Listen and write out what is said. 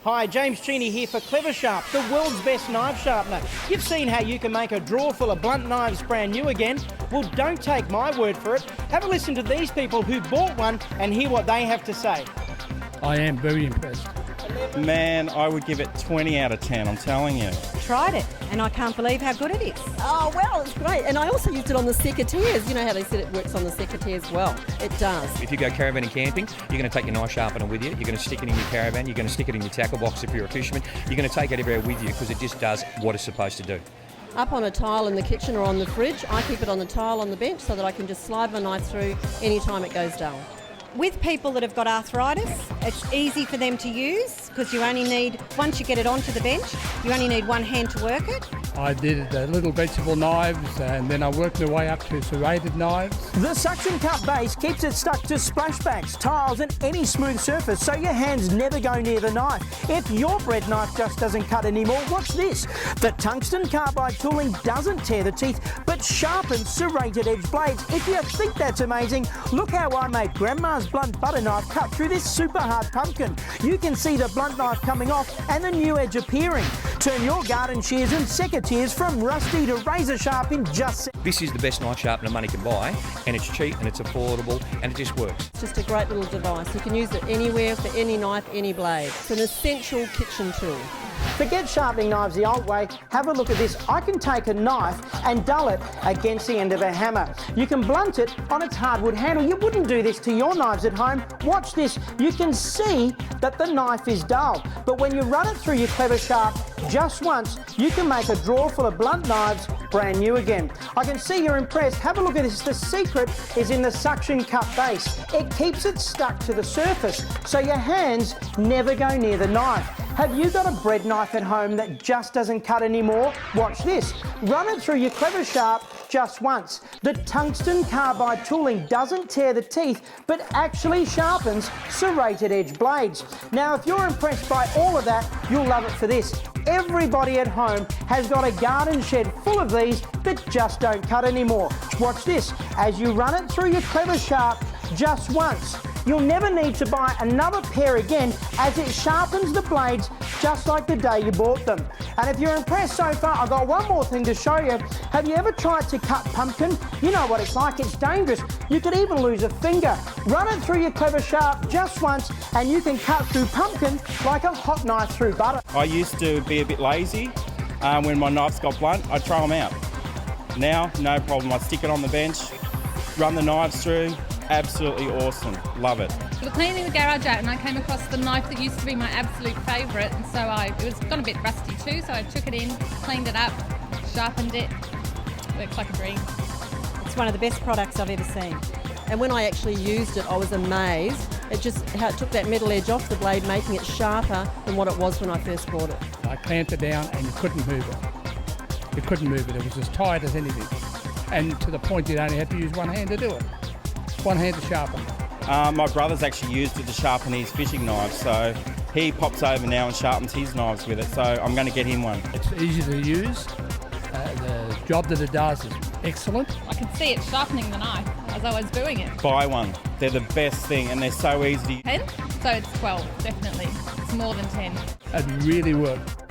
Hi, James Cheney here for Kleva Sharp, the world's best knife sharpener. You've seen how you can make a drawer full of blunt knives brand new again. Well, don't take my word for it. Have a listen to these people who bought one and hear what they have to say. I am very impressed. Man, I would give it 20 out of 10, I'm telling you. Tried it and I can't believe how good it is. Oh, well, it's great. And I also used it on the secateurs. You know how they said it works on the secateurs? Well, it does. If you go caravanning camping, you're going to take your knife sharpener with you. You're going to stick it in your caravan. You're going to stick it in your tackle box if you're a fisherman. You're going to take it everywhere with you because it just does what it's supposed to do. Up on a tile in the kitchen or on the fridge, I keep it on the tile on the bench so that I can just slide my knife through anytime it goes dull. With people that have got arthritis, it's easy for them to use because you only need, once you get it onto the bench, you only need one hand to work it. I did little vegetable knives and then I worked my way up to serrated knives. The suction cup base keeps it stuck to splashbacks, tiles and any smooth surface so your hands never go near the knife. If your bread knife just doesn't cut anymore, watch this. The tungsten carbide tooling doesn't tear the teeth but sharpens serrated edge blades. If you think that's amazing, look how I made Grandma's blunt butter knife cut through this super hard pumpkin. You can see the blunt knife coming off and the new edge appearing. Turn your garden shears and secateurs from rusty to razor sharp in just This is the best knife sharpener money can buy, and it's cheap and it's affordable and it just works. It's just a great little device. You can use it anywhere for any knife, any blade. It's an essential kitchen tool. Forget sharpening knives the old way. Have a look at this. I can take a knife and dull it against the end of a hammer. You can blunt it on its hardwood handle. You wouldn't do this to your knives at home. Watch this. You can see that the knife is dull. But when you run it through your Kleva Sharp just once, you can make a drawer full of blunt knives brand new again. I can see you're impressed. Have a look at this. The secret is in the suction cup base. It keeps it stuck to the surface so your hands never go near the knife. Have you got a bread knife at home that just doesn't cut anymore? Watch this. Run it through your Kleva Sharp just once. The tungsten carbide tooling doesn't tear the teeth, but actually sharpens serrated edge blades. Now, if you're impressed by all of that, you'll love it for this. Everybody at home has got a garden shed full of these that just don't cut anymore. Watch this. As you run it through your Kleva Sharp just once, you'll never need to buy another pair again as it sharpens the blades just like the day you bought them. And if you're impressed so far, I've got one more thing to show you. Have you ever tried to cut pumpkin? You know what it's like, it's dangerous. You could even lose a finger. Run it through your Kleva Sharp just once and you can cut through pumpkin like a hot knife through butter. I used to be a bit lazy. When my knives got blunt, I'd throw them out. Now, no problem. I stick it on the bench, run the knives through. Absolutely awesome. Love it. We were cleaning the garage out and I came across the knife that used to be my absolute favourite, and so it was got a bit rusty too, so I took it in, cleaned it up, sharpened it. Works like a dream. It's one of the best products I've ever seen. And when I actually used it, I was amazed at just how it took that metal edge off the blade, making it sharper than what it was when I first bought it. I clamped it down and you couldn't move it. You couldn't move it. It was as tight as anything. And to the point you only had to use one hand to do it. One hand to sharpen. My brother's actually used it to sharpen his fishing knives, so he pops over now and sharpens his knives with it, so I'm going to get him one. It's easy to use. The job that it does is excellent. I could see it sharpening the knife as I was doing it. Buy one. They're the best thing and they're so easy to use. 10? So it's 12, definitely. It's more than 10. It really worked.